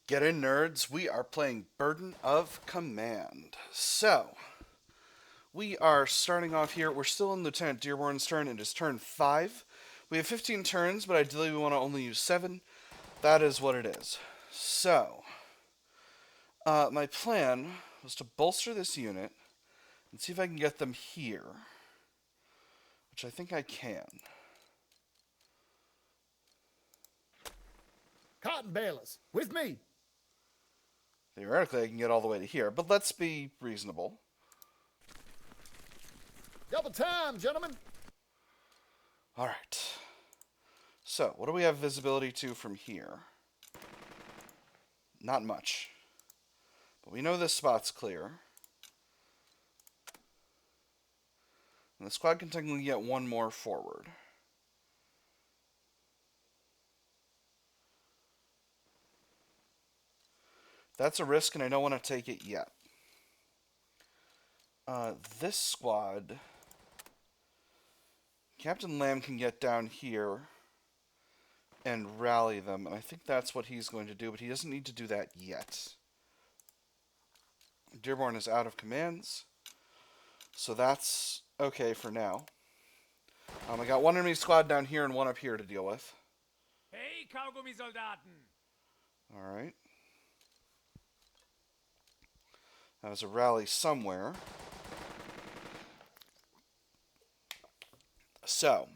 Get in, nerds. We are playing Burden of Command. So, we are starting off here. We're still in Lieutenant Dearborn's turn. It is turn 5. We have 15 turns, but ideally we want to only use 7. That is what it is. So, my plan was to bolster this unit and see if I can get them here, which I think I can. Cottonbalers, with me. Theoretically, I can get all the way to here, but let's be reasonable. Double time, gentlemen. All right. So, what do we have visibility to from here? Not much. But we know this spot's clear. And the squad can technically get one more forward. That's a risk, and I don't want to take it yet. This squad... Captain Lamb can get down here and rally them, and I think that's what he's going to do, but he doesn't need to do that yet. Dearborn is out of commands, so that's okay for now. I got one enemy squad down here and one up here to deal with. Hey, Kaugummi-Soldaten! Alright. That was a rally somewhere. So,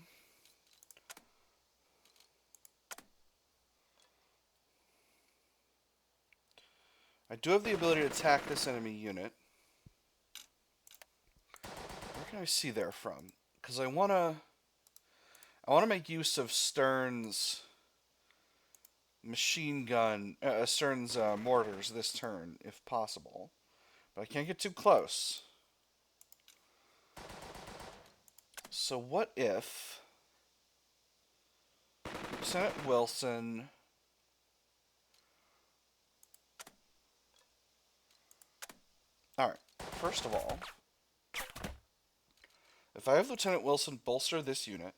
I do have the ability to attack this enemy unit. Where can I see there from? Because I wanna make use of Stern's machine gun, Stern's mortars this turn, if possible. But I can't get too close. So what if Lieutenant Wilson... Alright, first of all, if I have Lieutenant Wilson bolster this unit...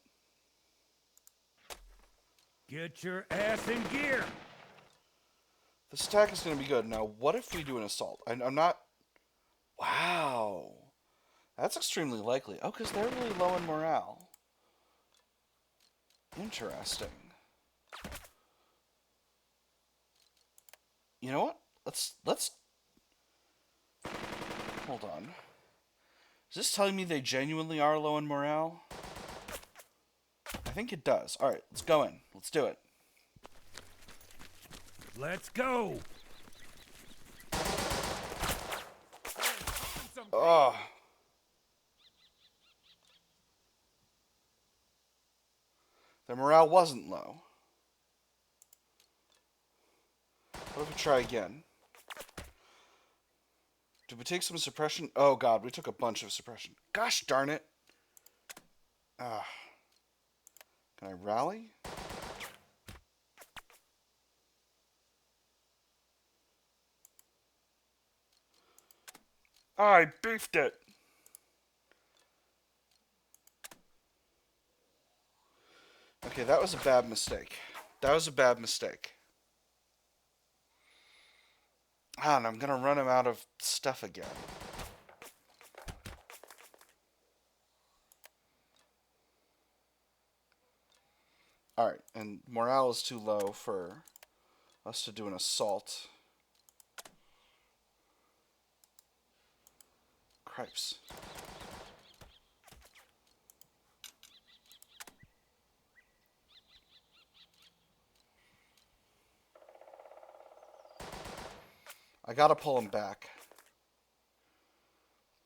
Get your ass in gear! This attack is going to be good. Now, what if we do an assault? I'm not... Wow. That's extremely likely. Oh, because they're really low in morale. Interesting. You know what? Let's... Hold on. Is this telling me they genuinely are low in morale? I think it does. Alright, let's go in. Let's do it. Let's go! Oh. Their morale wasn't low. What if we try again? Did we take some suppression? Oh god, we took a bunch of suppression. Gosh darn it. Ah. Can I rally? I beefed it. Okay, that was a bad mistake. That was a bad mistake. Ah, and I'm gonna run him out of stuff again. Alright, and morale is too low for us to do an assault. Cripes. I gotta pull him back.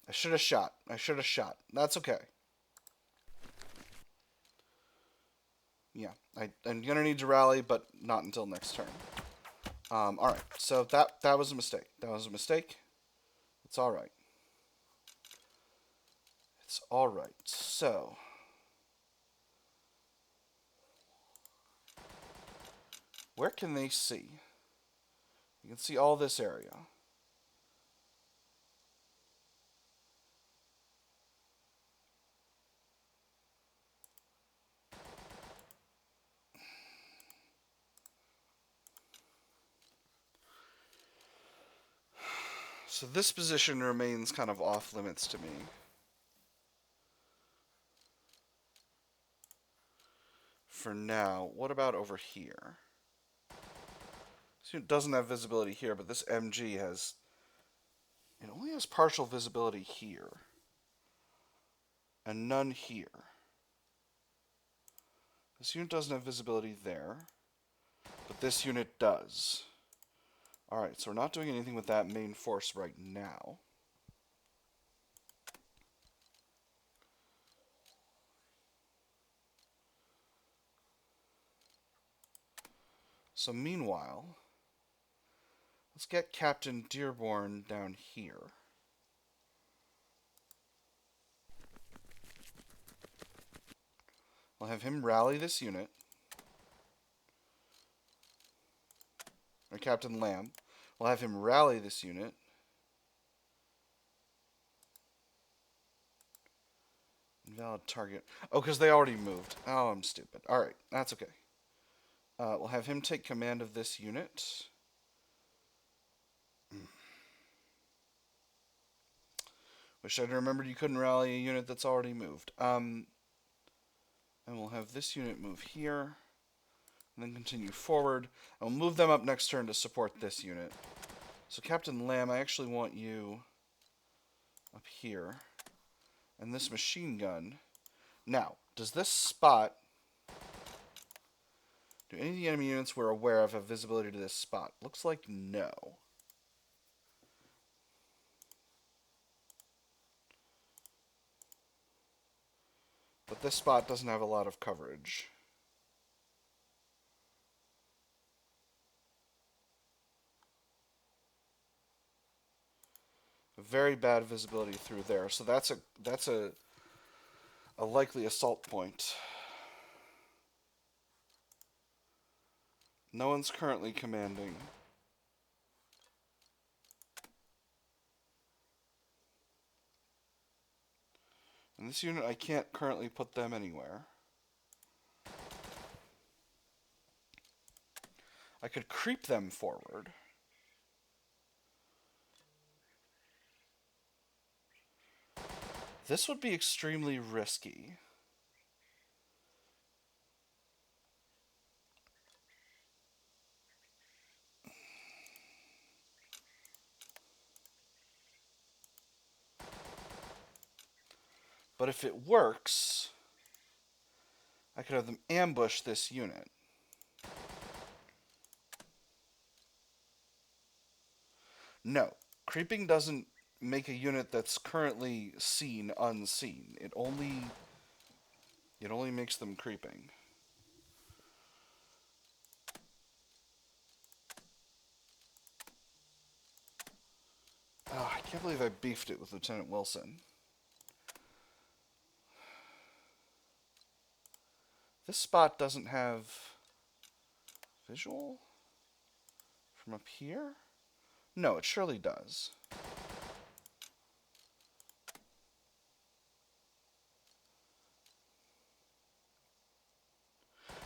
I should have shot. I should have shot. That's okay. Yeah, I'm gonna need to rally, but not until next turn. Alright, so that was a mistake. That was a mistake. It's alright. It's alright. So... where can they see? You can see all this area. So this position remains kind of off limits to me. For now, what about over here? This unit doesn't have visibility here, but this MG has... It only has partial visibility here. And none here. This unit doesn't have visibility there. But this unit does. Alright, so we're not doing anything with that main force right now. So meanwhile, let's get Captain Dearborn down here. We'll have him rally this unit. Or Captain Lamb. We'll have him rally this unit. Invalid target. Oh, because they already moved. Oh, I'm stupid. Alright, that's okay. We'll have him take command of this unit. Wish I'd remembered you couldn't rally a unit that's already moved. And we'll have this unit move here. And then continue forward. And we'll move them up next turn to support this unit. So Captain Lamb, I actually want you up here. And this machine gun. Now, does this spot... Do any of the enemy units we're aware of have visibility to this spot? Looks like no. But this spot doesn't have a lot of coverage. Very bad visibility through there, so that's a likely assault point. No one's currently commanding. And this unit, I can't currently put them anywhere. I could creep them forward. This would be extremely risky. But if it works, I could have them ambush this unit. No, creeping doesn't make a unit that's currently seen unseen. It only makes them creeping. Oh, I can't believe I beefed it with Lieutenant Wilson. This spot doesn't have visual from up here? No, it surely does.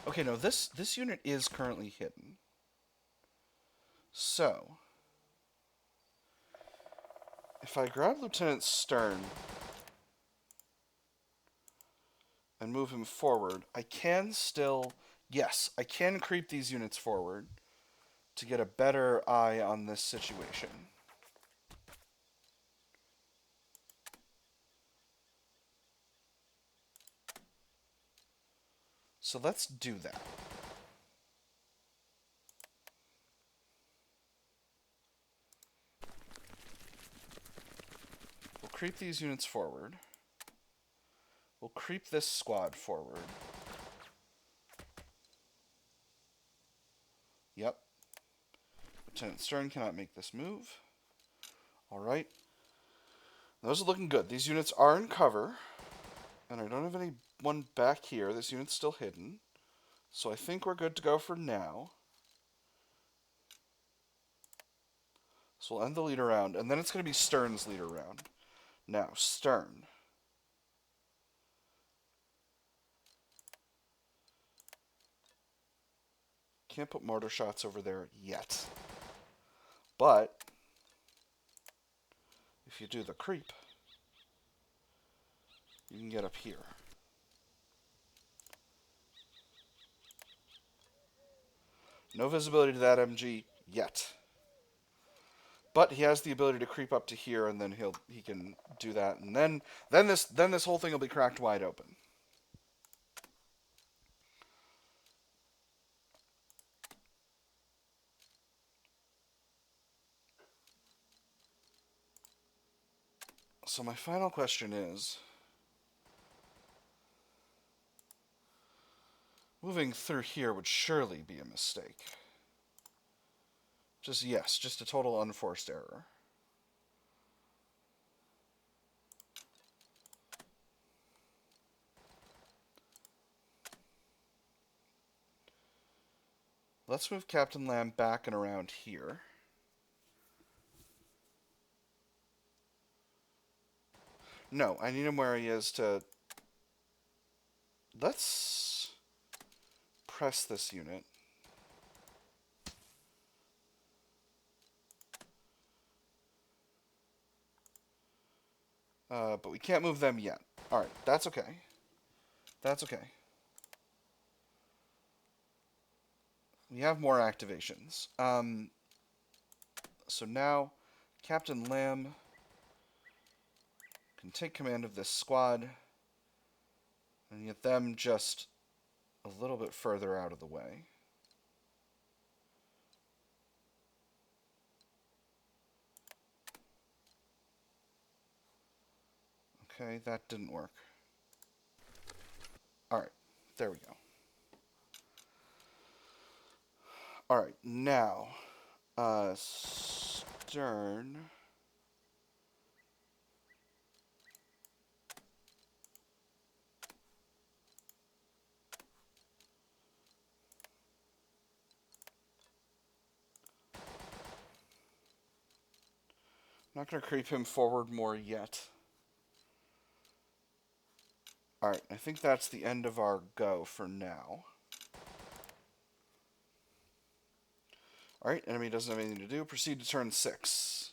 Okay, no, this unit is currently hidden. So, if I grab Lieutenant Stern and move him forward, I can still... Yes, I can creep these units forward to get a better eye on this situation. So let's do that. We'll creep these units forward. We'll creep this squad forward. Yep. Lieutenant Stern cannot make this move. Alright. Those are looking good. These units are in cover. And I don't have anyone back here. This unit's still hidden. So I think we're good to go for now. So we'll end the leader round. And then it's going to be Stern's leader round. Now, Stern. Can't put mortar shots over there yet. But if you do the creep, you can get up here. No visibility to that MG yet. But he has the ability to creep up to here, and then he can do that, and then this whole thing will be cracked wide open. So my final question is, moving through here would surely be a mistake. Just a total unforced error. Let's move Captain Lamb back and around here. No, I need him where he is to... Let's press this unit. But we can't move them yet. Alright, that's okay. That's okay. We have more activations. So now, Captain Lamb can take command of this squad and get them just a little bit further out of the way. Okay, that didn't work. Alright, there we go. Alright, now, stern. I'm not going to creep him forward more yet. Alright, I think that's the end of our go for now. Alright, enemy doesn't have anything to do. Proceed to turn 6.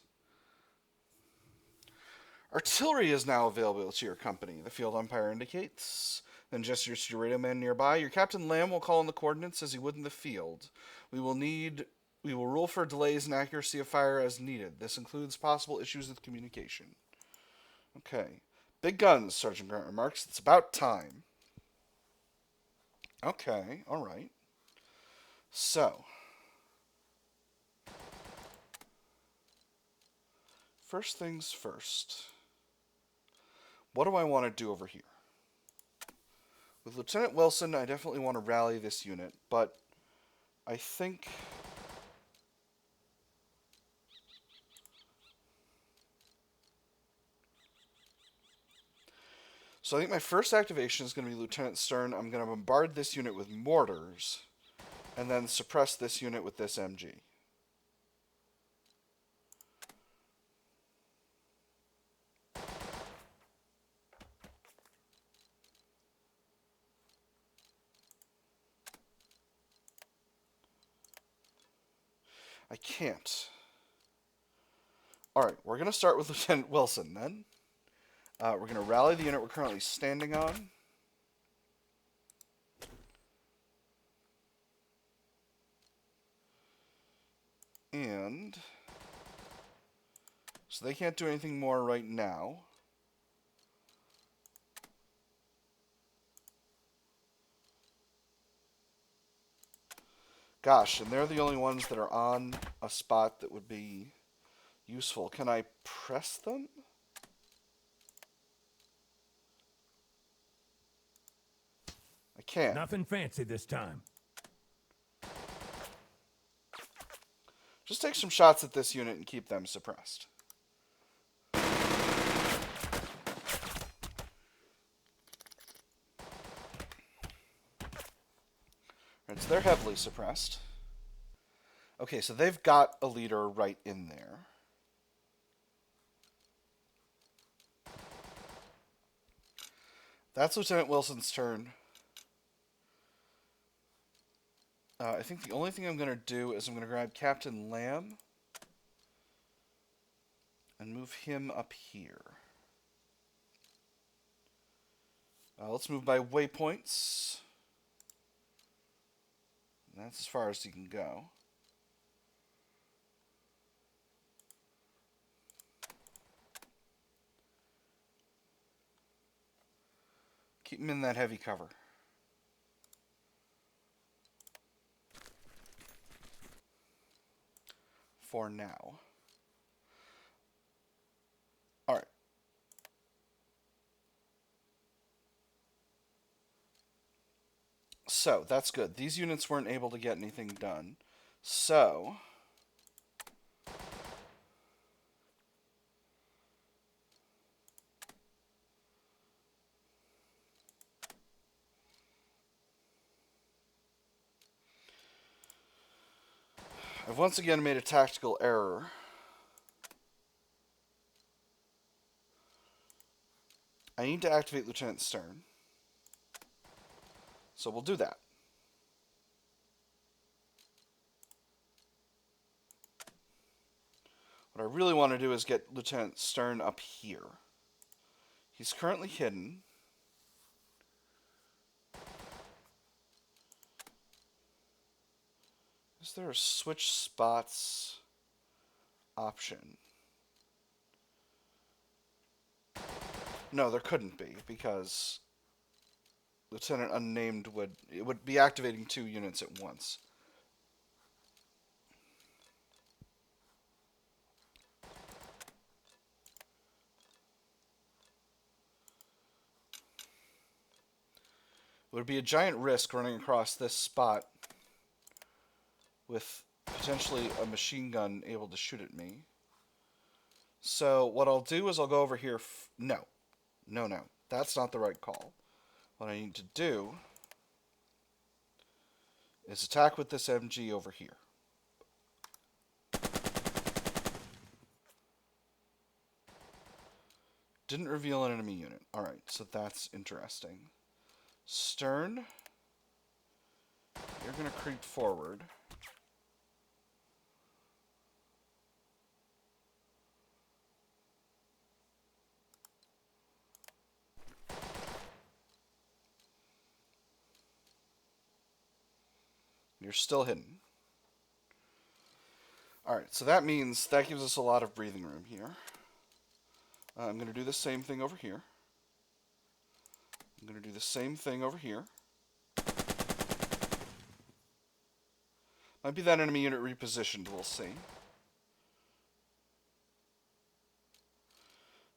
Artillery is now available to your company. The field umpire indicates. Then gestures to your radio man nearby. Your Captain Lamb will call in the coordinates as he would in the field. We will rule for delays and accuracy of fire as needed. This includes possible issues with communication. Okay. Big guns, Sergeant Grant remarks. It's about time. Okay, alright. So. First things first. What do I want to do over here? With Lieutenant Wilson, I definitely want to rally this unit, but I think... So I think my first activation is going to be Lieutenant Stern. I'm going to bombard this unit with mortars, and then suppress this unit with this MG. I can't. Alright, we're going to start with Lieutenant Wilson, then. We're going to rally the unit we're currently standing on. And... so they can't do anything more right now. Gosh, and they're the only ones that are on a spot that would be useful. Can I press them? I can't. Nothing fancy this time. Just take some shots at this unit and keep them suppressed. Right, so they're heavily suppressed. Okay, so they've got a leader right in there. That's Lieutenant Wilson's turn. I think the only thing I'm going to do is I'm going to grab Captain Lamb. and move him up here. Let's move by waypoints. That's as far as he can go. Keep him in that heavy cover. For now. Alright. So, that's good. These units weren't able to get anything done. So... I've once again made a tactical error. I need to activate Lieutenant Stern. So we'll do that. What I really want to do is get Lieutenant Stern up here. He's currently hidden. Is there a switch spots option? No, there couldn't be, because Lieutenant Unnamed would be activating 2 units at once. It would be a giant risk running across this spot with potentially a machine gun able to shoot at me. So what I'll do is I'll go over here. No. That's not the right call. What I need to do is attack with this MG over here. Didn't reveal an enemy unit. Alright, so that's interesting. Stern, you're going to creep forward. You're still hidden. Alright, so that means that gives us a lot of breathing room here. I'm going to do the same thing over here. I'm going to do the same thing over here. Might be that enemy unit repositioned, we'll see.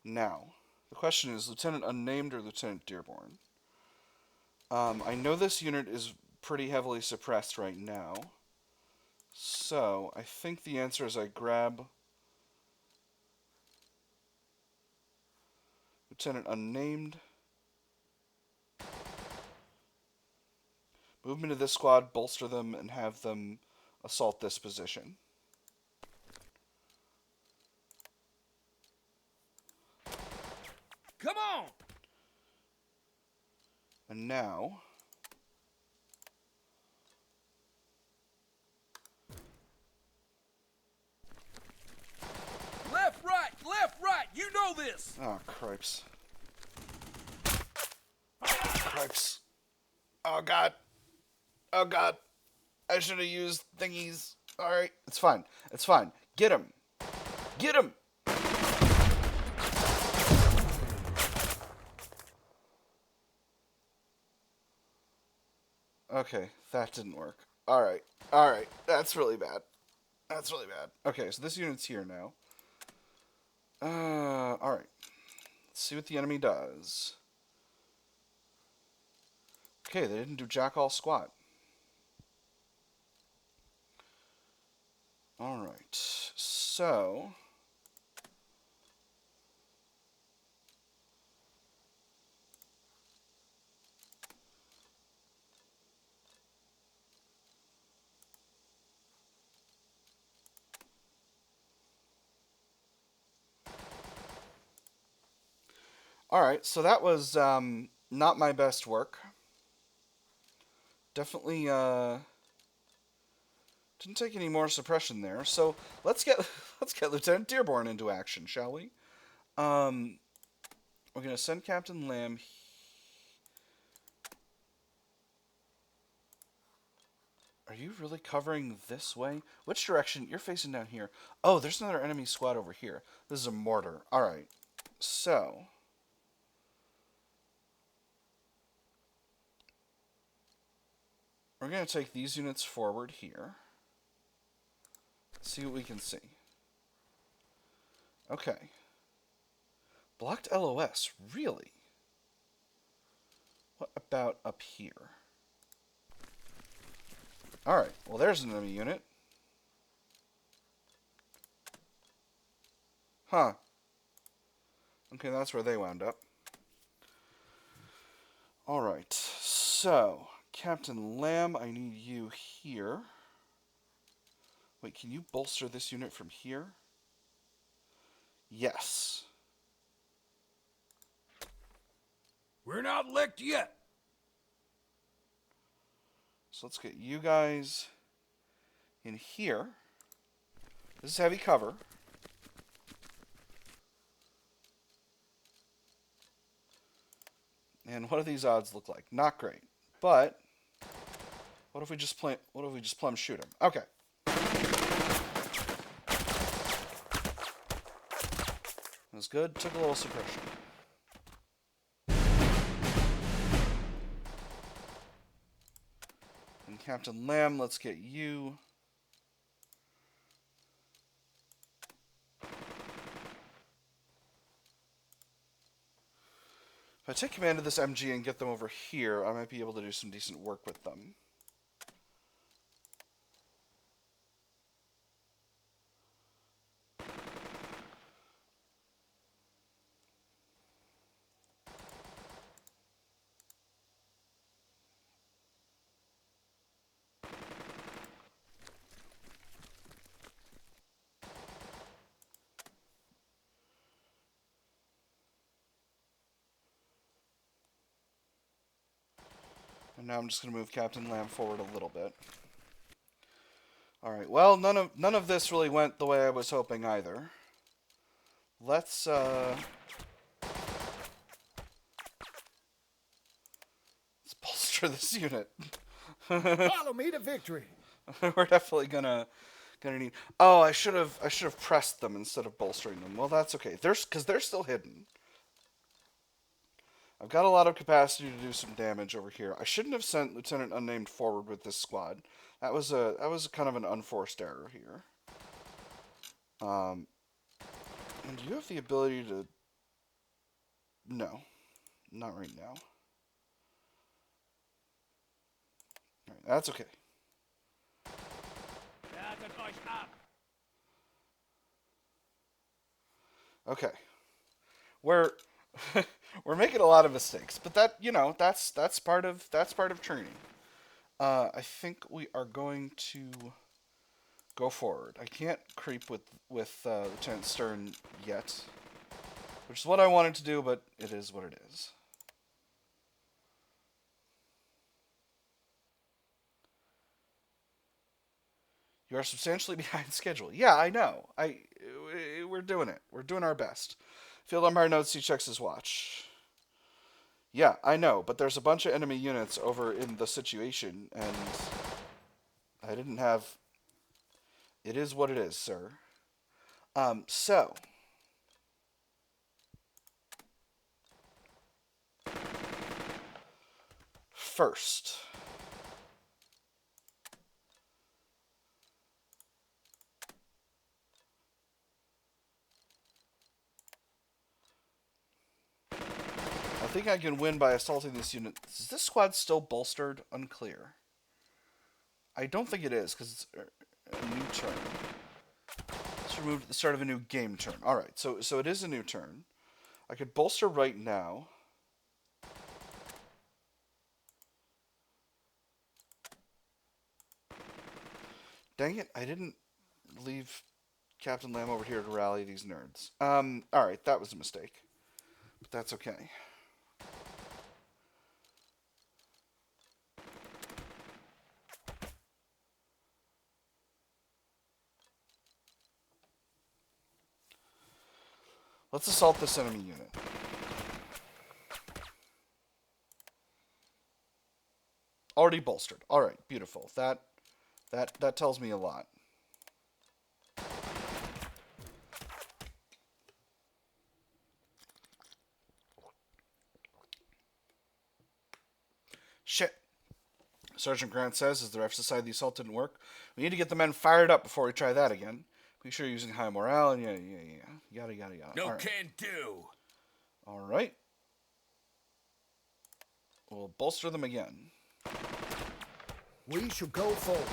Now, the question is Lieutenant Unnamed or Lieutenant Dearborn? I know this unit is pretty heavily suppressed right now. So, I think the answer is I grab Lieutenant Unnamed. Move into this squad, bolster them, and have them assault this position. Come on! And now... Left, right! You know this! Oh, cripes. Cripes. Oh, God. Oh, God. I should have used thingies. Alright, it's fine. It's fine. Get him. Get him! Okay, that didn't work. Alright. Alright. That's really bad. That's really bad. Okay, so this unit's here now. Alright. Let's see what the enemy does. Okay, they didn't do jack all squat. Alright, so... Alright, so that was not my best work. Definitely Didn't take any more suppression there, so let's get Lieutenant Dearborn into action, shall we? We're gonna send Captain Lamb. Are you really covering this way? Which direction? You're facing down here. Oh, there's another enemy squad over here. This is a mortar. All right, so we're gonna take these units forward here. See what we can see. Okay. Blocked LOS, really? What about up here? Alright, well there's an enemy unit. Huh. Okay, that's where they wound up. Alright, so, Captain Lamb, I need you here. Wait, can you bolster this unit from here? Yes. We're not licked yet. So let's get you guys in here. This is heavy cover. And what do these odds look like? Not great. But what if we just plumb shoot him? Okay. That was good. Took a little suppression. And Captain Lamb, let's get you. If I take command of this MG and get them over here, I might be able to do some decent work with them. And now I'm just going to move Captain Lamb forward a little bit. Alright, well, none of this really went the way I was hoping either. Let's bolster this unit. Follow me to victory. We're definitely gonna need. Oh, I should have pressed them instead of bolstering them. Well, that's okay. Because they're still hidden. I've got a lot of capacity to do some damage over here. I shouldn't have sent Lieutenant Unnamed forward with this squad. That was kind of an unforced error here. And you have the ability to. No, not right now. All right, that's okay. Okay. We're making a lot of mistakes, but that's part of training. I think we are going to go forward. I can't creep with Lieutenant Stern yet, which is what I wanted to do, but it is what it is. You are substantially behind schedule. Yeah, I know. We're doing it. We're doing our best. Field Umpire notes he checks his watch. Yeah, I know, but there's a bunch of enemy units over in the situation, and I didn't have... It is what it is, sir. So... First... I think I can win by assaulting this unit. Is this squad still bolstered? Unclear. I don't think it is, because it's a new turn. It's removed at the start of a new game turn. Alright, so it is a new turn. I could bolster right now. Dang it, I didn't leave Captain Lamb over here to rally these nerds. Alright, that was a mistake. But that's okay. Let's assault this enemy unit. Already bolstered. All right, beautiful. That tells me a lot. Shit. Sergeant Grant says, as the refs decide the assault didn't work, we need to get the men fired up before we try that again. Make sure you're using high morale and yada. No All right. can do. All right. We'll bolster them again. We shall go forward.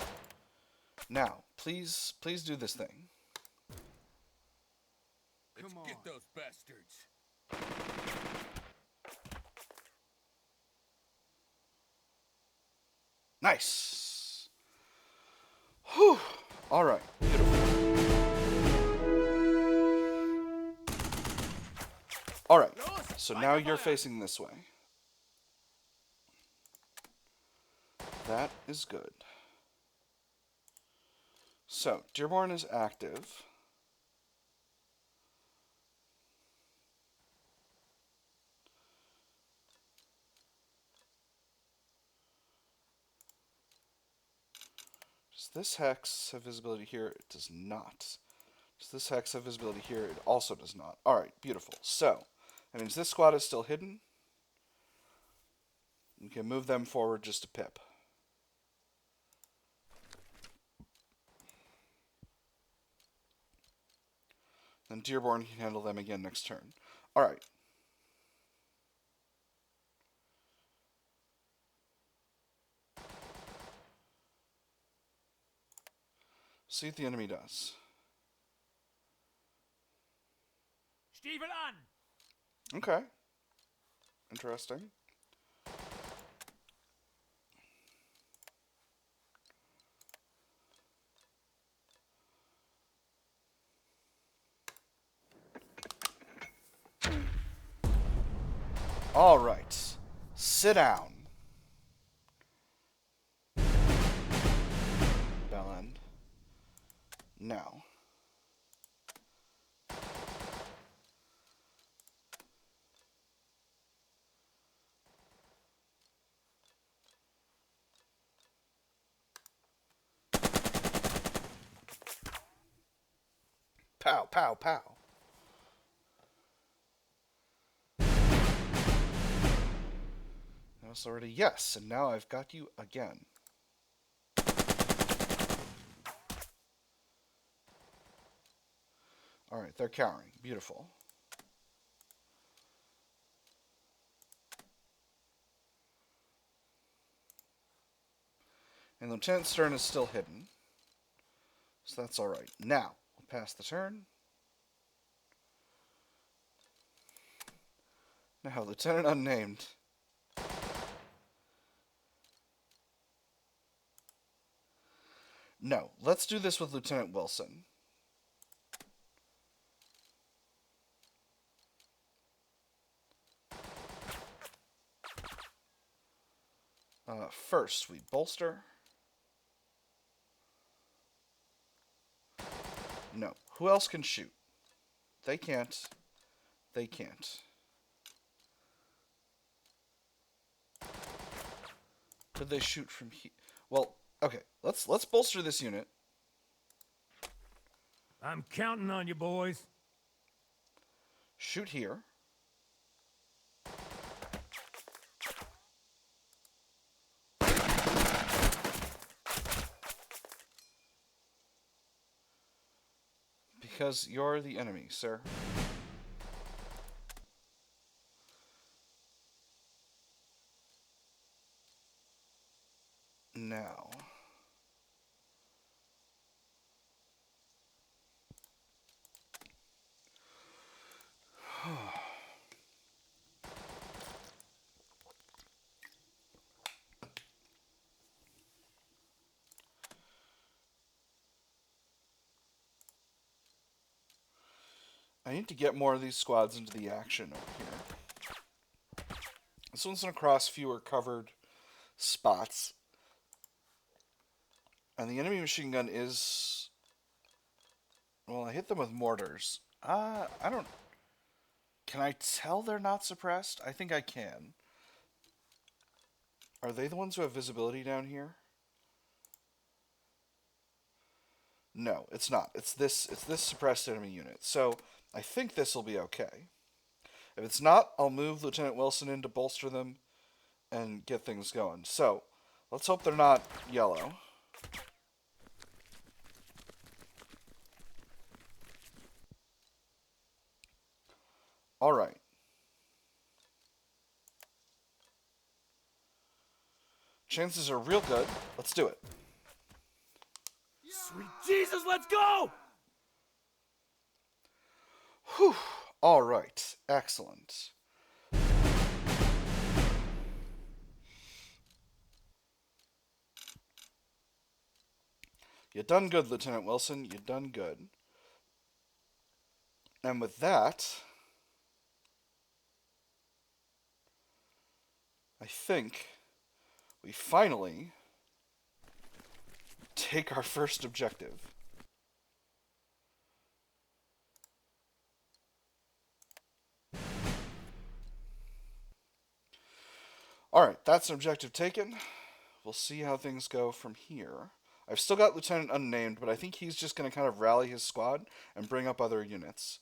Now, please do this thing. Let's get those bastards. Nice. Whew. All right. Beautiful. All right. So now you're facing this way. That is good. So, Dearborn is active. Does this hex have visibility here? It does not. Does this hex have visibility here? It also does not. Alright, beautiful. So, that means this squad is still hidden. We can move them forward just a pip. Then Dearborn can handle them again next turn. Alright. See what the enemy does. Stiefel an! Okay. Interesting. All right. Sit down. Bell end. Now. Pow, pow, pow. That was already yes, and now I've got you again. Alright, they're cowering. Beautiful. And Lieutenant Stern is still hidden. So that's alright. Now, we'll pass the turn. Now, Lieutenant Unnamed. No, let's do this with Lieutenant Wilson. First, we bolster. No. Who else can shoot? They can't. They can't. Could they shoot from here? Well, okay. Let's bolster this unit. I'm counting on you, boys. Shoot here. Because you're the enemy, sir. Now. I need to get more of these squads into the action over here. This one's going to cross fewer covered spots. And the enemy machine gun is... Well, I hit them with mortars. I don't... Can I tell they're not suppressed? I think I can. Are they the ones who have visibility down here? No, it's not. It's this suppressed enemy unit. So I think this will be okay. If it's not, I'll move Lieutenant Wilson in to bolster them and get things going. So let's hope they're not yellow. All right. Chances are real good. Let's do it. Sweet Jesus, let's go! Whew. All right. Excellent. You done good, Lieutenant Wilson. You done good. And with that, I think we finally take our first objective. Alright, that's an objective taken. We'll see how things go from here. I've still got Lieutenant Unnamed, but I think he's just going to kind of rally his squad and bring up other units.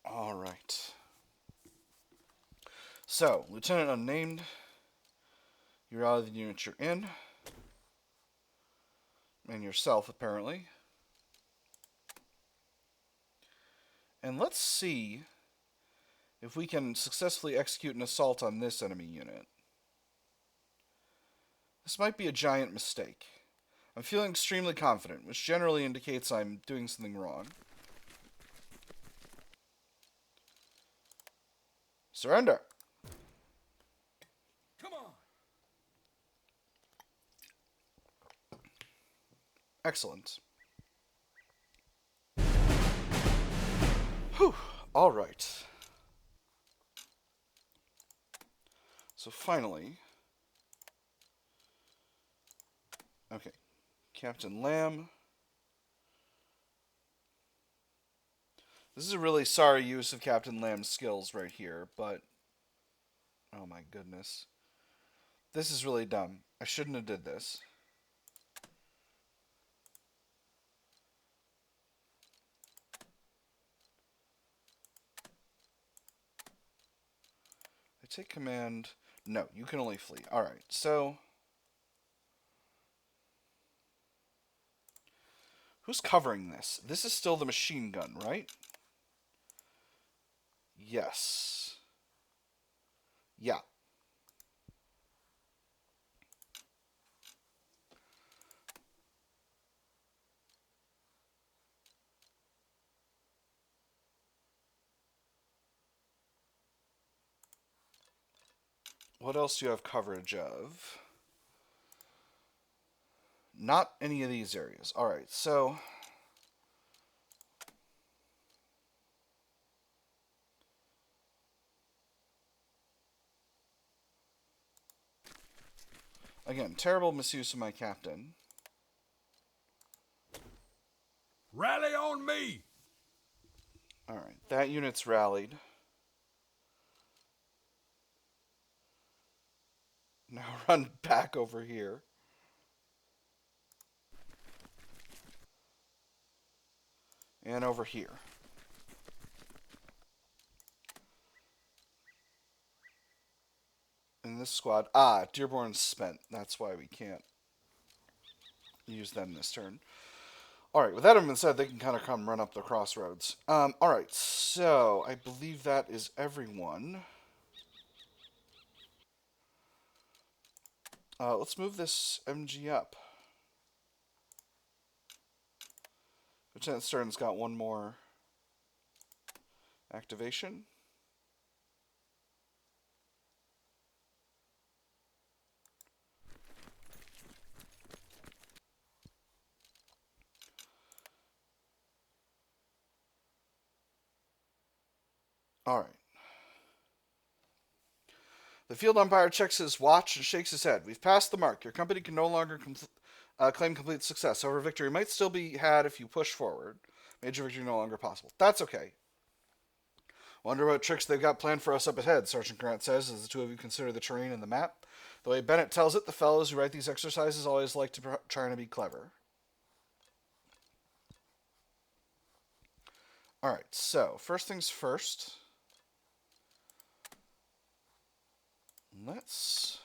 Alright. So, Lieutenant Unnamed, you're out of the unit you're in. And yourself, apparently. And let's see if we can successfully execute an assault on this enemy unit. This might be a giant mistake. I'm feeling extremely confident, which generally indicates I'm doing something wrong. Surrender! Come on! Excellent. Whew. All right. So finally... Okay. Captain Lamb. This is a really sorry use of Captain Lamb's skills right here, but... Oh my goodness. This is really dumb. I shouldn't have did this. I take command... No, you can only flee. Alright, so... Who's covering this? This is still the machine gun, right? Yes. Yeah. What else do you have coverage of? Not any of these areas. Alright, so... Again, terrible misuse of my captain. Rally on me! Alright, that unit's rallied. Now run back over here. And over here. In this squad... Ah, Dearborn's spent. That's why we can't use them this turn. Alright, with that having been said, they can kind of come run up the crossroads. Alright, so I believe that is everyone. Let's move this MG up. Lieutenant Stern's got one more activation. Alright. The field umpire checks his watch and shakes his head. We've passed the mark. Your company can no longer claim complete success. However, victory might still be had if you push forward. Major victory no longer possible. That's okay. Wonder what tricks they've got planned for us up ahead, Sergeant Grant says, as the two of you consider the terrain and the map. The way Bennett tells it, the fellows who write these exercises always like to try to be clever. Alright, so, first things first. Let's...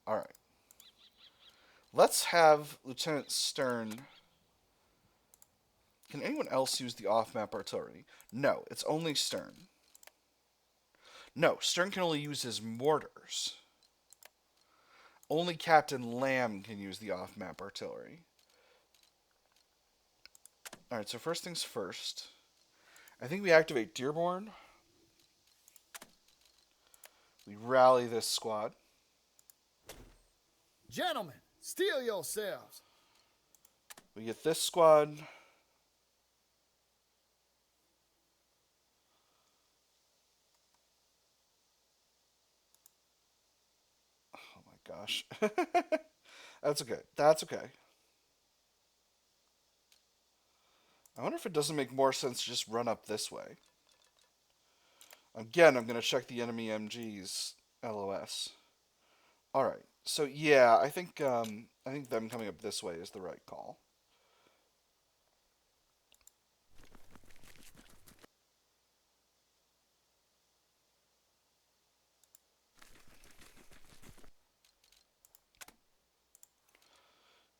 Alright. Let's have Lieutenant Stern... Can anyone else use the off-map artillery? No, it's only Stern. No, Stern can only use his mortars. Only Captain Lamb can use the off-map artillery. Alright, so first things first. I think we activate Dearborn. We rally this squad. Gentlemen, steel yourselves. We get this squad. Oh my gosh. That's okay. That's okay. I wonder if it doesn't make more sense to just run up this way. Again, I'm going to check the enemy MG's LOS. Alright, so yeah, I think them coming up this way is the right call.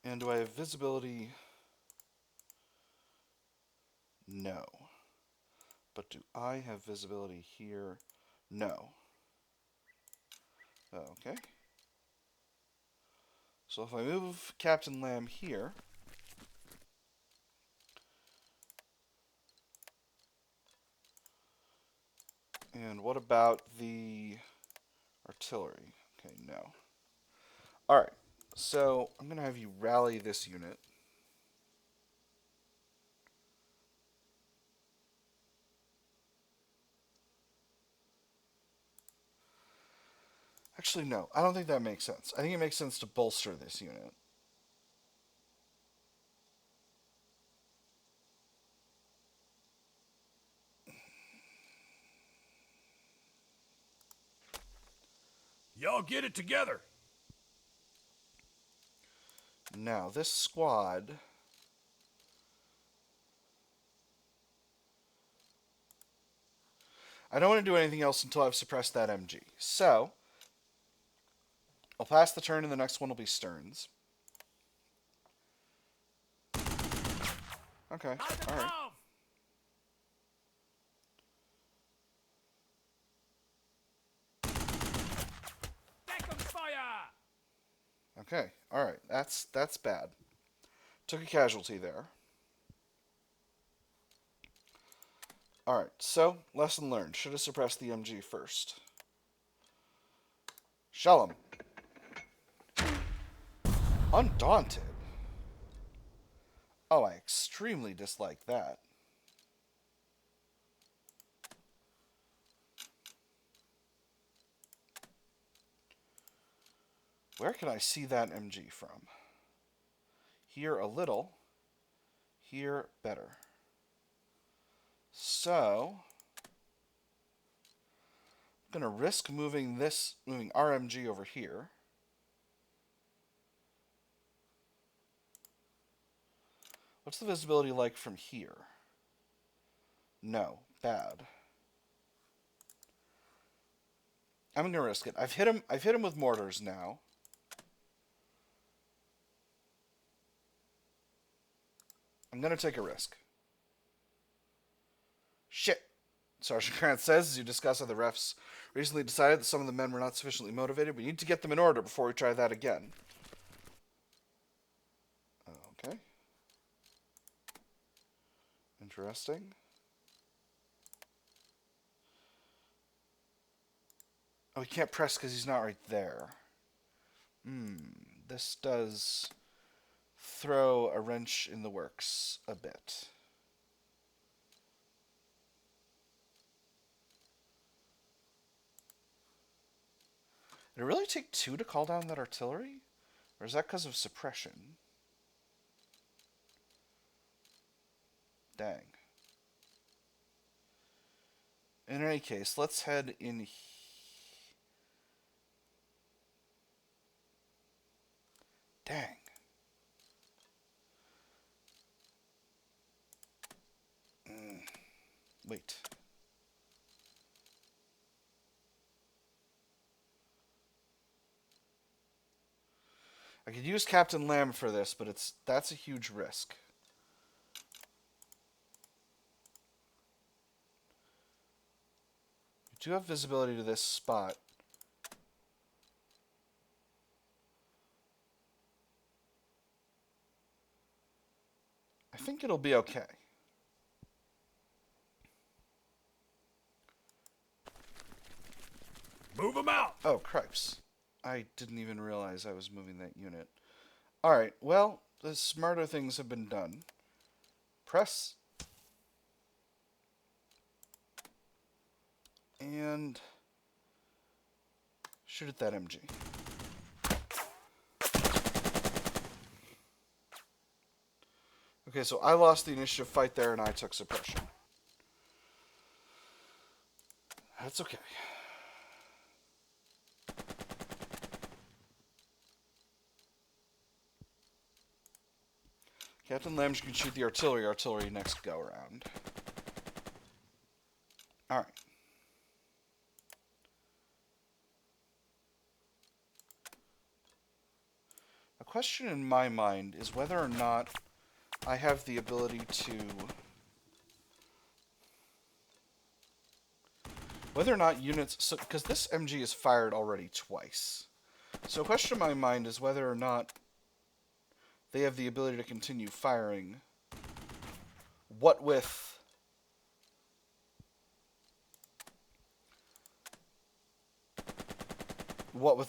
And do I have visibility? No. But do I have visibility here? No. Okay. So if I move Captain Lamb here, and what about the artillery? Okay, no. Alright, so I'm going to have you rally this unit. Actually, no. I don't think that makes sense. I think it makes sense to bolster this unit. Y'all get it together. Now, this squad... I don't want to do anything else until I've suppressed that MG. So, I'll pass the turn and the next one will be Stern's. Okay, alright. Okay, alright. That's bad. Took a casualty there. Alright, so, lesson learned. Should have suppressed the MG first. Shell him. Undaunted. Oh, I extremely dislike that. Where can I see that MG from? Here a little. Here better. So, I'm going to risk moving RMG over here. What's the visibility like from here? No, bad. I'm going to risk it. I've hit him with mortars now. I'm going to take a risk. Shit. Sergeant Grant says, as you discuss how the refs recently decided that some of the men were not sufficiently motivated. We need to get them in order before we try that again. Okay. Interesting. Oh, he can't press because he's not right there. This does throw a wrench in the works a bit. Did it really take 2 to call down that artillery? Or is that because of suppression? Dang. In any case, let's head in. Dang. Wait. I could use Captain Lamb for this, but that's a huge risk. We do have visibility to this spot. I think it'll be okay. Move them out! Oh, cripes. I didn't even realize I was moving that unit. Alright, well, the smarter things have been done. Press. And shoot at that MG. Okay, so I lost the initiative fight there and I took suppression. That's okay. Captain Lamb can shoot the artillery next go around. Alright. A question in my mind is whether or not I have the ability to... Whether or not units... So, because this MG is fired already twice. So a question in my mind is whether or not they have the ability to continue firing. What with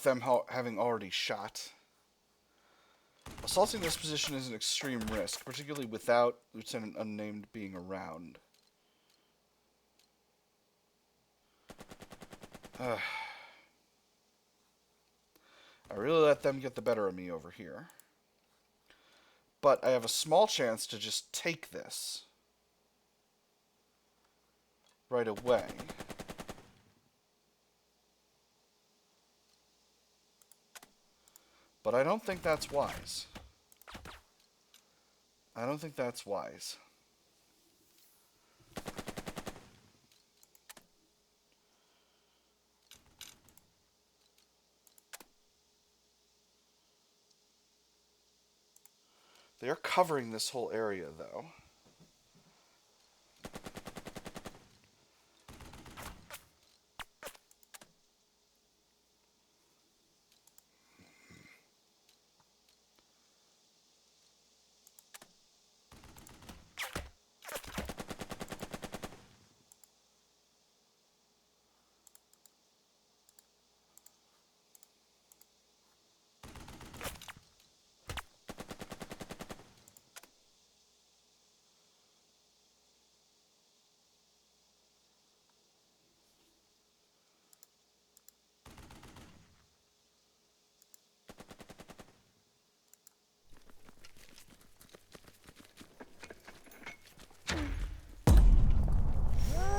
them having already shot. Assaulting this position is an extreme risk, particularly without Lieutenant Unnamed being around. I really let them get the better of me over here. But I have a small chance to just take this right away. But I don't think that's wise. I don't think that's wise. They're covering this whole area, though.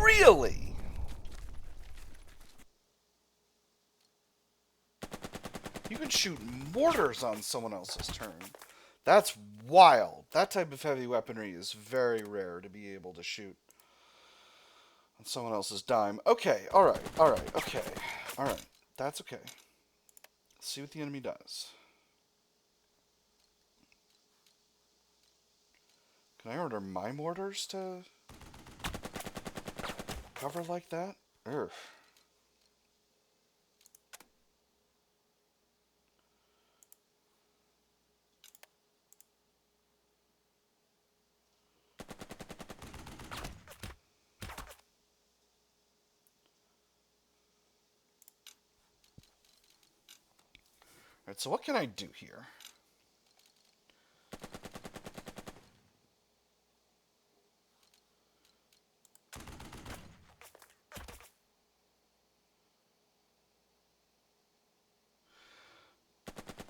Really? You can shoot mortars on someone else's turn. That's wild. That type of heavy weaponry is very rare to be able to shoot on someone else's dime. Okay, alright, okay. Alright, that's okay. Let's see what the enemy does. Can I order my mortars to cover like that? Urgh. Alright, so what can I do here?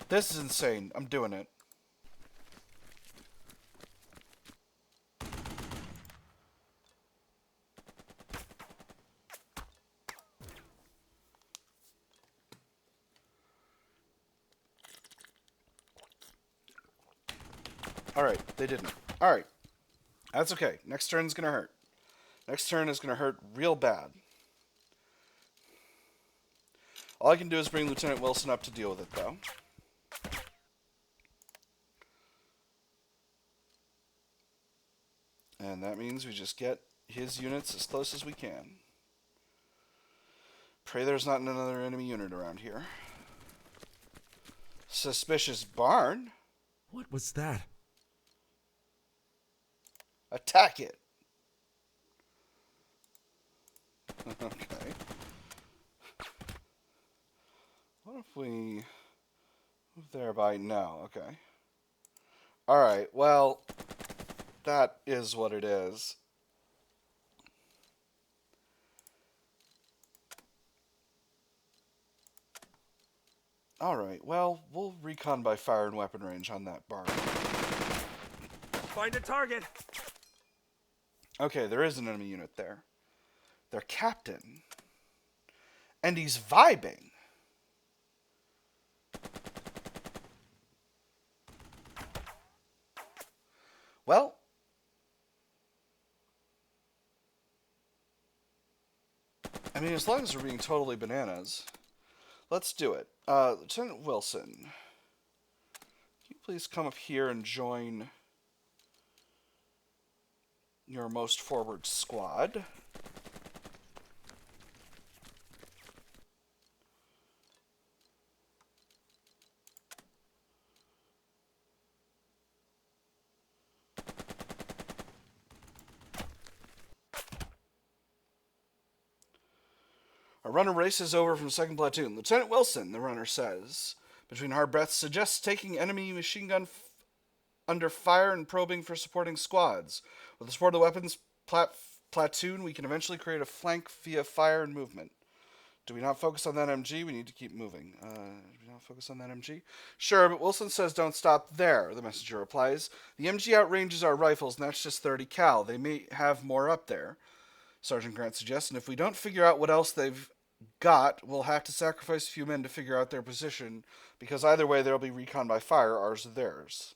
This is insane. I'm doing it. Alright, they didn't. Alright. That's okay. Next turn's gonna hurt. Next turn is gonna hurt real bad. All I can do is bring Lieutenant Wilson up to deal with it, though. And that means we just get his units as close as we can. Pray there's not another enemy unit around here. Suspicious barn? What was that? Attack it! Okay. What if we move there by... No, okay. Alright, well, that is what it is. Alright, well, we'll recon by fire and weapon range on that barn. Find a target. Okay, there is an enemy unit there. Their captain. And he's vibing. Well, I mean, as long as we're being totally bananas, let's do it. Lieutenant Wilson, can you please come up here and join your most forward squad? Our runner races over from 2nd Platoon. Lieutenant Wilson, the runner says, between hard breaths, suggests taking enemy machine gun under fire and probing for supporting squads. With the support of the weapons platoon, we can eventually create a flank via fire and movement. Do we not focus on that MG? We need to keep moving. Do we not focus on that MG? Sure, but Wilson says don't stop there, the messenger replies. The MG outranges our rifles, and that's just 30 cal. They may have more up there, Sergeant Grant suggests, and if we don't figure out what else they've got, we'll have to sacrifice a few men to figure out their position, because either way there'll be recon by fire, ours or theirs.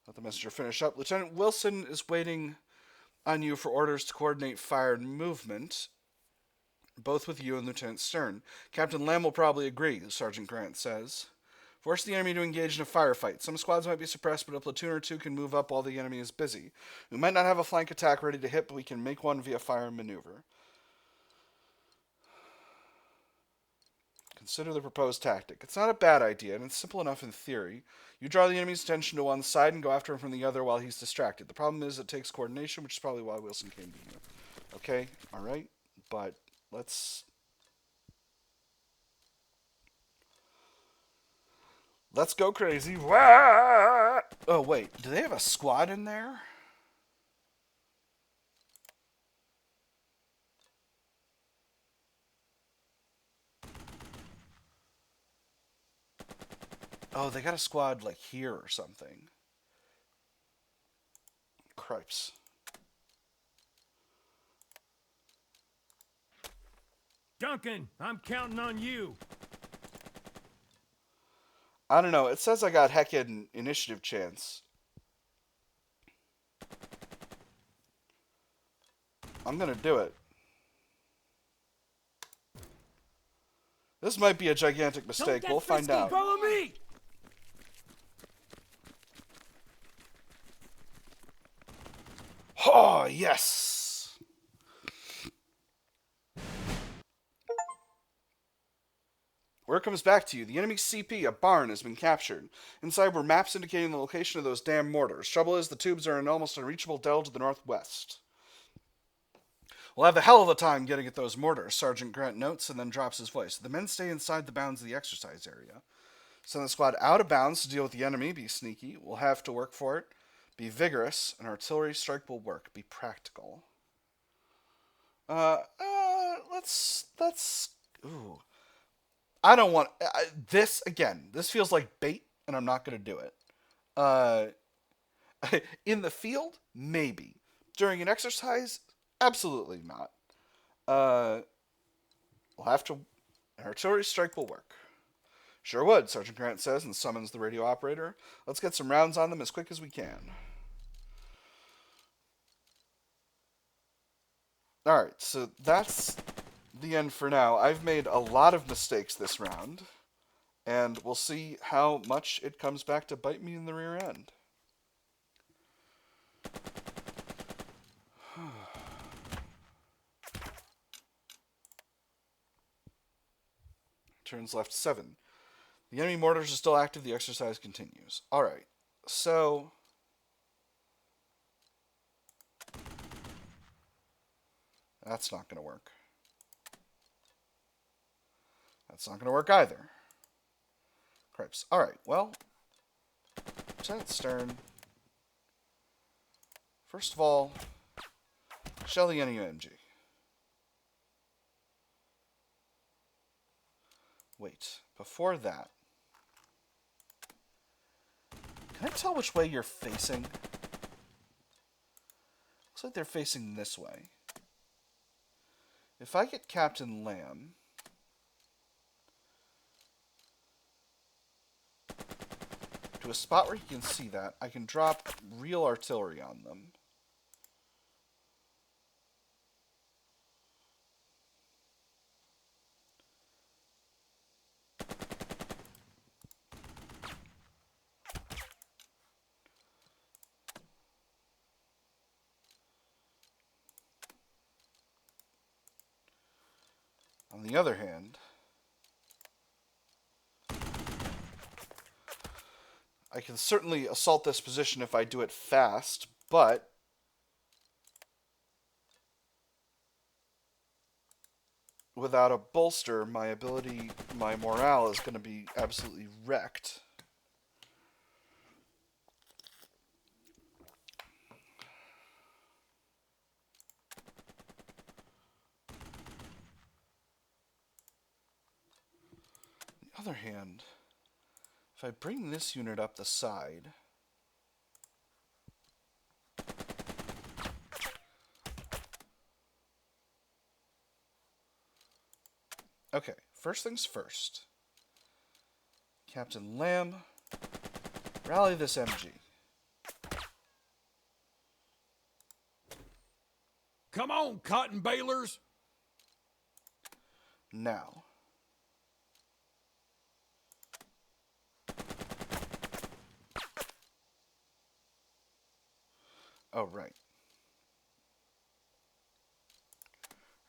Let the messenger finish up. Lieutenant Wilson is waiting on you for orders to coordinate fire and movement, both with you and Lieutenant Stern. Captain Lamb will probably agree, Sergeant Grant says. Force the enemy to engage in a firefight. Some squads might be suppressed, but a platoon or two can move up while the enemy is busy. We might not have a flank attack ready to hit, but we can make one via fire and maneuver. Consider the proposed tactic. It's not a bad idea, and it's simple enough in theory. You draw the enemy's attention to one side and go after him from the other while he's distracted. The problem is it takes coordination, which is probably why Wilson came to you. Okay, alright, but let's go crazy. Oh, wait, do they have a squad in there? Oh, they got a squad, like, here or something. Cripes. Duncan, I'm counting on you. I don't know. It says I got heckin' initiative chance. I'm gonna do it. This might be a gigantic mistake. We'll find out. Follow me! Oh, yes! Word comes back to you. The enemy CP, a barn, has been captured. Inside were maps indicating the location of those damn mortars. Trouble is, the tubes are in almost unreachable dell to the northwest. We'll have a hell of a time getting at those mortars, Sergeant Grant notes, and then drops his voice. The men stay inside the bounds of the exercise area. Send the squad out of bounds to deal with the enemy. Be sneaky. We'll have to work for it. Be vigorous. An artillery strike will work. Be practical. Let's... Ooh. I don't want... this, again, this feels like bait. and I'm not going to do it. Uh, in the field, maybe. During an exercise, absolutely not. We'll have to. An artillery strike will work. Sure would, Sergeant Grant says and summons the radio operator. Let's get some rounds on them as quick as we can. Alright, so that's the end for now. I've made a lot of mistakes this round, and we'll see how much it comes back to bite me in the rear end. Turns left 7. The enemy mortars are still active. The exercise continues. Alright, so that's not going to work. That's not going to work either. Cripes. Alright, well, Lieutenant Stern, first of all, shell the NUMG. Wait, before that, can I tell which way you're facing? Looks like they're facing this way. If I get Captain Lamb to a spot where he can see that, I can drop real artillery on them. On the other hand, I can certainly assault this position if I do it fast, but without a bolster, my morale is going to be absolutely wrecked. On the other hand, if I bring this unit up the side, okay, first things first. Captain Lamb, rally this MG. Come on, Cottonbalers! Now. Oh, right.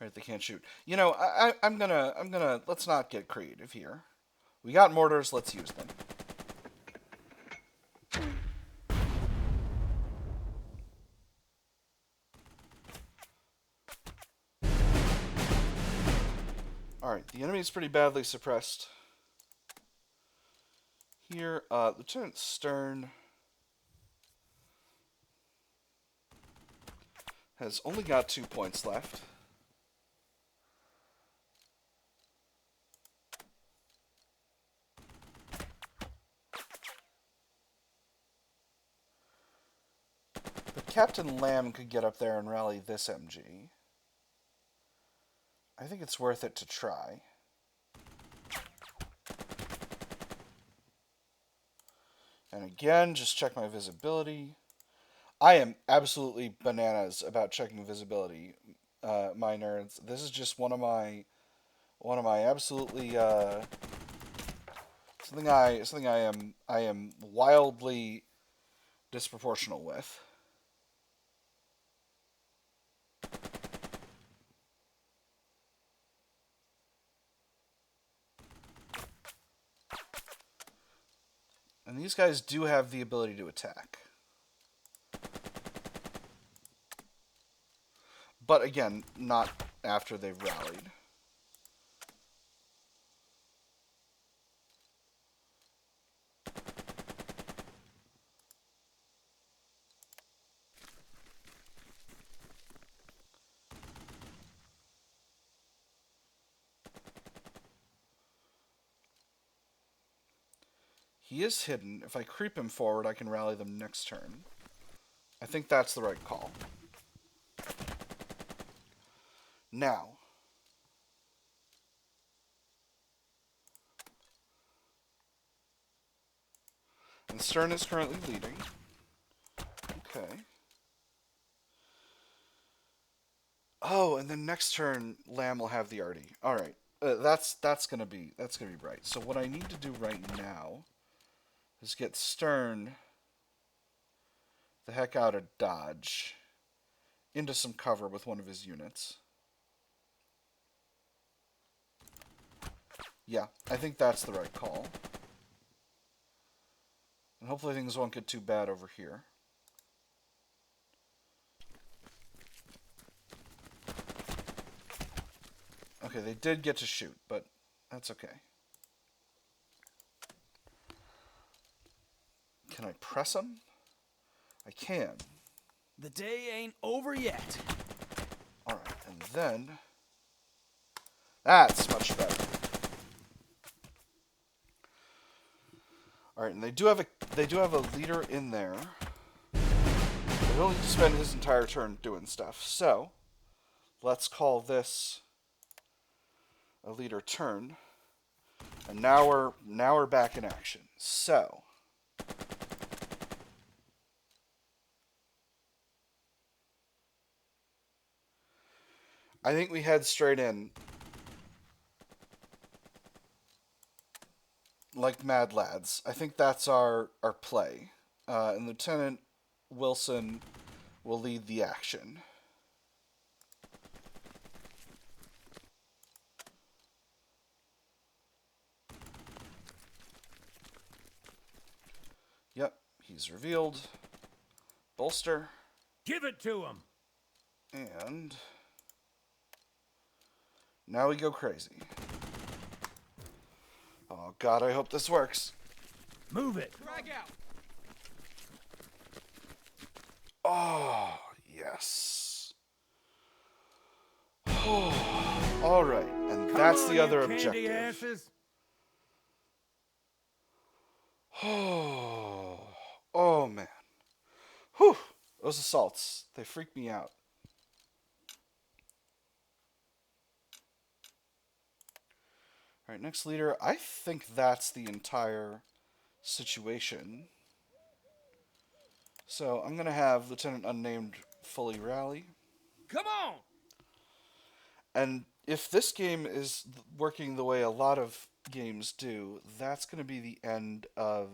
Right, they can't shoot. You know, I'm gonna, let's not get creative here. We got mortars, let's use them. Alright, the enemy is pretty badly suppressed. Here, Lieutenant Stern has only got 2 points left. But Captain Lamb could get up there and rally this MG. I think it's worth it to try. And again, just check my visibility. I am absolutely bananas about checking visibility, my nerds. This is just one of my absolutely something I am wildly disproportional with. And these guys do have the ability to attack. But again, not after they've rallied. He is hidden. If I creep him forward, I can rally them next turn. I think that's the right call. Now. And Stern is currently leading. Okay. Oh, and then next turn, Lamb will have the arty. All right, that's gonna be right. So what I need to do right now is get Stern the heck out of dodge into some cover with one of his units. Yeah, I think that's the right call. And hopefully things won't get too bad over here. Okay, they did get to shoot, but that's okay. Can I press them? I can. The day ain't over yet. Alright, and then... That's much better. Alright, and they do have a leader in there. But he'll need to spend his entire turn doing stuff. So, let's call this a leader turn. And now we're back in action. So, I think we head straight in like mad lads. I think that's our play. And Lieutenant Wilson will lead the action. Yep, he's revealed. Bolster. Give it to him. And now we go crazy. Oh god, I hope this works. Move it. Drag out. Oh, yes. All right, and that's the other objective. Asses. Oh man. Whew. Those assaults, they freak me out. All right, next leader. I think that's the entire situation. So I'm going to have Lieutenant Unnamed fully rally. Come on. And if this game is working the way a lot of games do, that's going to be the end of...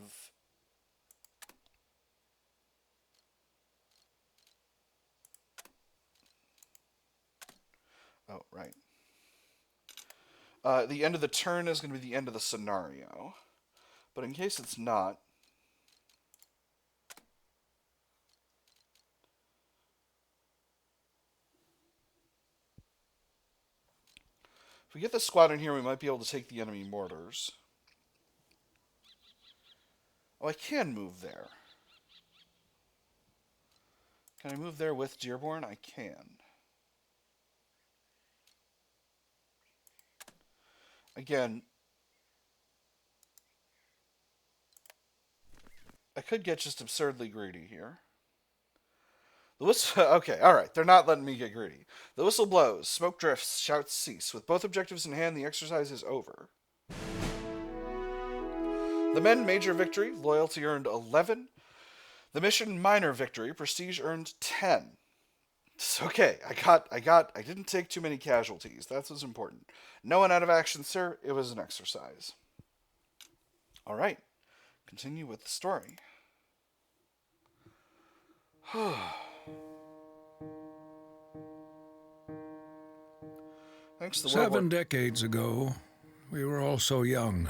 Oh, right. The end of the turn is going to be the end of the scenario. But in case it's not... If we get the squad in here, we might be able to take the enemy mortars. Oh, I can move there. Can I move there with Dearborn? I can. Again, I could get just absurdly greedy here. The whistle... Okay, alright, they're not letting me get greedy. The whistle blows, smoke drifts, shouts cease. With both objectives in hand, the exercise is over. The men, major victory, loyalty earned 11. The mission, minor victory, prestige earned 10. It's okay, I didn't take too many casualties. That's what's important. No one out of action, sir. It was an exercise. Alright, continue with the story. Thanks to the World War... 7 decades ago, we were all so young,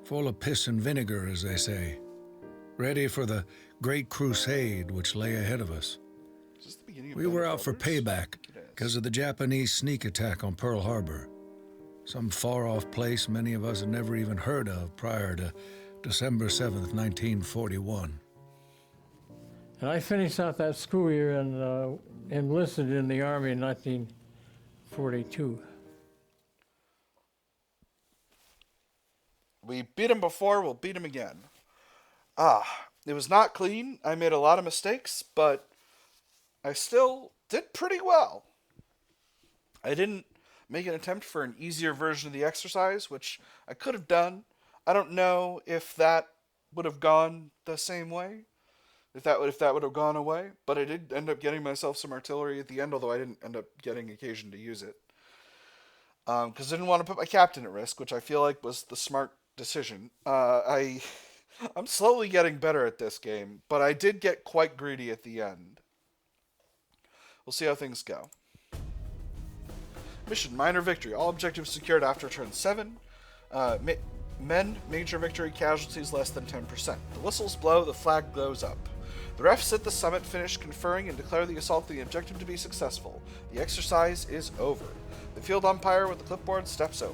full of piss and vinegar, as they say, ready for the great crusade which lay ahead of us. Is this the beginning of We Band were of out for Brothers? payback because of the Japanese sneak attack on Pearl Harbor, some far-off place many of us had never even heard of prior to December 7th, 1941. And I finished out that school year and enlisted in the Army in 1942. We beat him before, we'll beat him again. It was not clean. I made a lot of mistakes, but I still did pretty well. I didn't make an attempt for an easier version of the exercise, which I could have done. I don't know if that would have gone the same way, if that would have gone away, but I did end up getting myself some artillery at the end, although I didn't end up getting occasion to use it. Because I didn't want to put my captain at risk, which I feel like was the smart decision. I'm slowly getting better at this game, but I did get quite greedy at the end. We'll see how things go. Mission, minor victory. All objectives secured after turn 7. Men, major victory, casualties less than 10%. The whistles blow, the flag goes up. The refs at the summit finish conferring and declare the assault the objective to be successful. The exercise is over. The field umpire with the clipboard steps over.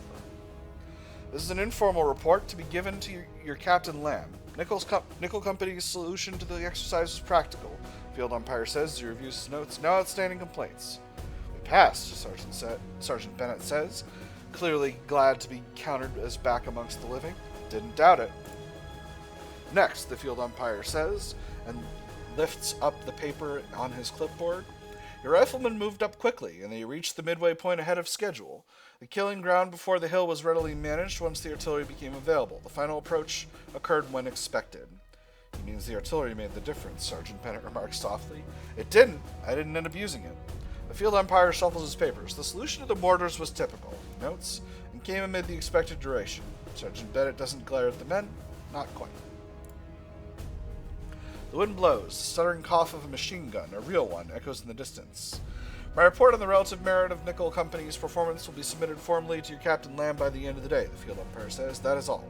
This is an informal report to be given to your Captain Lamb. Nickel Company's solution to the exercise was practical. Field umpire says he reviews his notes. No outstanding complaints. We passed, Sergeant Bennett says, clearly glad to be counted as back amongst the living. Didn't doubt it. Next, the field umpire says, and lifts up the paper on his clipboard. Your riflemen moved up quickly, and they reached the midway point ahead of schedule. The killing ground before the hill was readily managed once the artillery became available. The final approach occurred when expected. He means the artillery made the difference, Sergeant Bennett remarked softly. It didn't. I didn't end up using it. The field umpire shuffles his papers. The solution to the mortars was typical. He notes, and came amid the expected duration. Sergeant Bennett doesn't glare at the men. Not quite. The wind blows. The stuttering cough of a machine gun, a real one, echoes in the distance. My report on the relative merit of Nickel Company's performance will be submitted formally to your Captain Lamb by the end of the day, the field umpire says. That is all.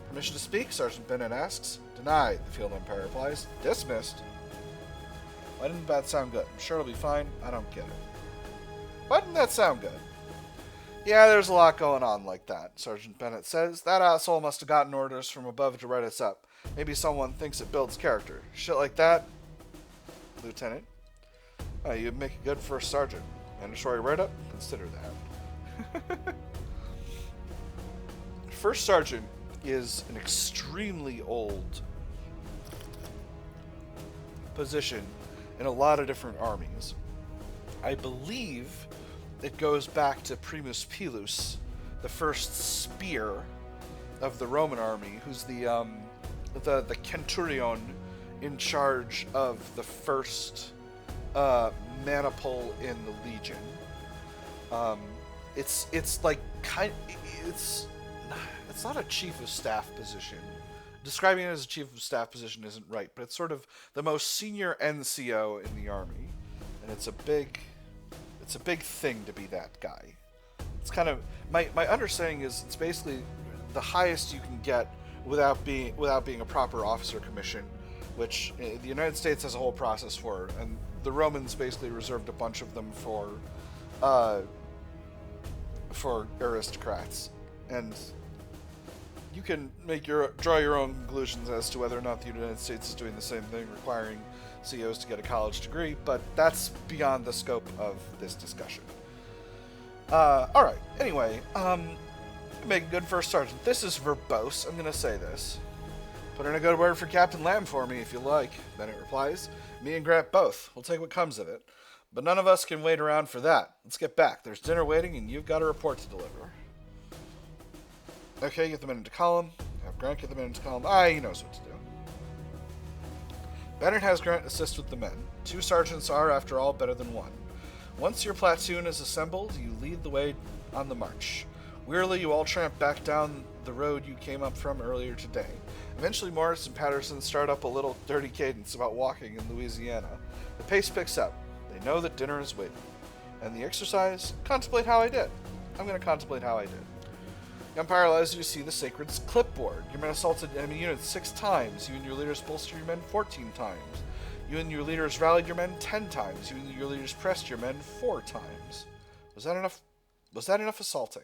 Permission to speak? Sergeant Bennett asks. Denied, the field umpire replies. Dismissed. Why didn't that sound good? I'm sure it'll be fine. I don't get it. Why didn't that sound good? Yeah, there's a lot going on like that, Sergeant Bennett says. That asshole must have gotten orders from above to write us up. Maybe someone thinks it builds character. Shit like that, Lieutenant. You'd make a good first sergeant. Mandatory write-up? Consider that. First sergeant is an extremely old position in a lot of different armies. I believe it goes back to Primus Pilus, the first spear of the Roman army, who's the centurion in charge of the first maniple in the Legion. It's not a chief of staff position. Describing it as a chief of staff position isn't right, but it's sort of the most senior NCO in the army, and it's a big thing to be that guy. It's kind of my understanding is it's basically the highest you can get without being a proper officer commission, which the United States has a whole process for, and the Romans basically reserved a bunch of them for aristocrats, and you can draw your own conclusions as to whether or not the United States is doing the same thing, requiring CEOs to get a college degree, but that's beyond the scope of this discussion. Alright, anyway, make a good first sergeant. This is verbose, I'm gonna say this. Put in a good word for Captain Lamb for me, if you like, Bennett replies. Me and Grant both. We'll take what comes of it. But none of us can wait around for that. Let's get back. There's dinner waiting, and you've got a report to deliver. Okay, get the men into column. Have Grant get the men into column. He knows what to do. Bennett has Grant assist with the men. 2 sergeants are, after all, better than 1. Once your platoon is assembled, you lead the way on the march. Wearily, you all tramp back down the road you came up from earlier today. Eventually, Morris and Patterson start up a little dirty cadence about walking in Louisiana. The pace picks up. They know that dinner is waiting. And the exercise? Contemplate how I did. I'm going to contemplate how I did. The umpire allows you to see the sacred clipboard. Your men assaulted enemy units 6 times. You and your leaders bolstered your men 14 times. You and your leaders rallied your men 10 times. You and your leaders pressed your men 4 times. Was that enough? Was that enough assaulting?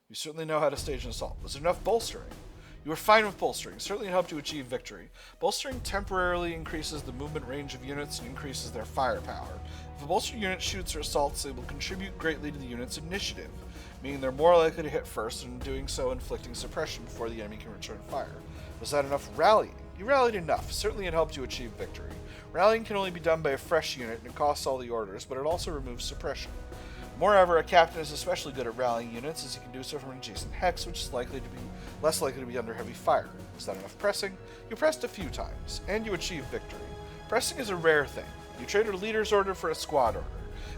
You certainly know how to stage an assault. Was there enough bolstering? You were fine with bolstering. Certainly helped you achieve victory. Bolstering temporarily increases the movement range of units and increases their firepower. If a bolstered unit shoots or assaults, it will contribute greatly to the unit's initiative, meaning they're more likely to hit first, and in doing so inflicting suppression before the enemy can return fire. Was that enough rallying? You rallied enough. Certainly it helped you achieve victory. Rallying can only be done by a fresh unit, and it costs all the orders, but it also removes suppression. Moreover, a captain is especially good at rallying units, as he can do so from an adjacent hex, which is less likely to be under heavy fire. Was that enough pressing? You pressed a few times, and you achieved victory. Pressing is a rare thing. You traded a leader's order for a squad order.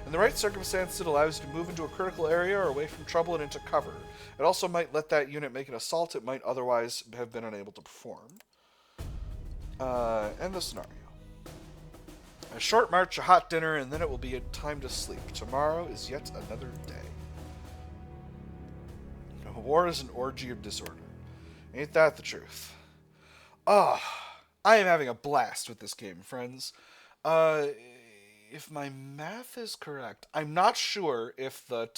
In the right circumstances, it allows you to move into a critical area or away from trouble and into cover. It also might let that unit make an assault it might otherwise have been unable to perform. End the scenario. A short march, a hot dinner, and then it will be time to sleep. Tomorrow is yet another day. War is an orgy of disorder. Ain't that the truth? I am having a blast with this game, friends. If my math is correct, I'm not sure if the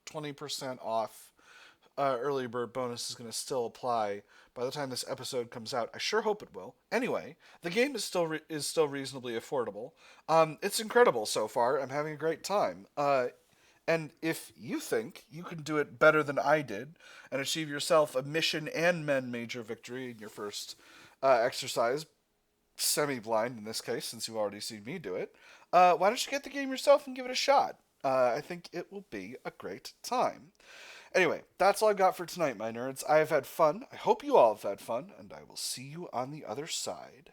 20% off early bird bonus is going to still apply by the time this episode comes out. I sure hope it will. Anyway, the game is still reasonably affordable. It's incredible so far. I'm having a great time. And if you think you can do it better than I did and achieve yourself a mission and men major victory in your first exercise, semi-blind in this case, since you've already seen me do it, why don't you get the game yourself and give it a shot? I think it will be a great time. Anyway, that's all I've got for tonight, my nerds. I have had fun. I hope you all have had fun, and I will see you on the other side.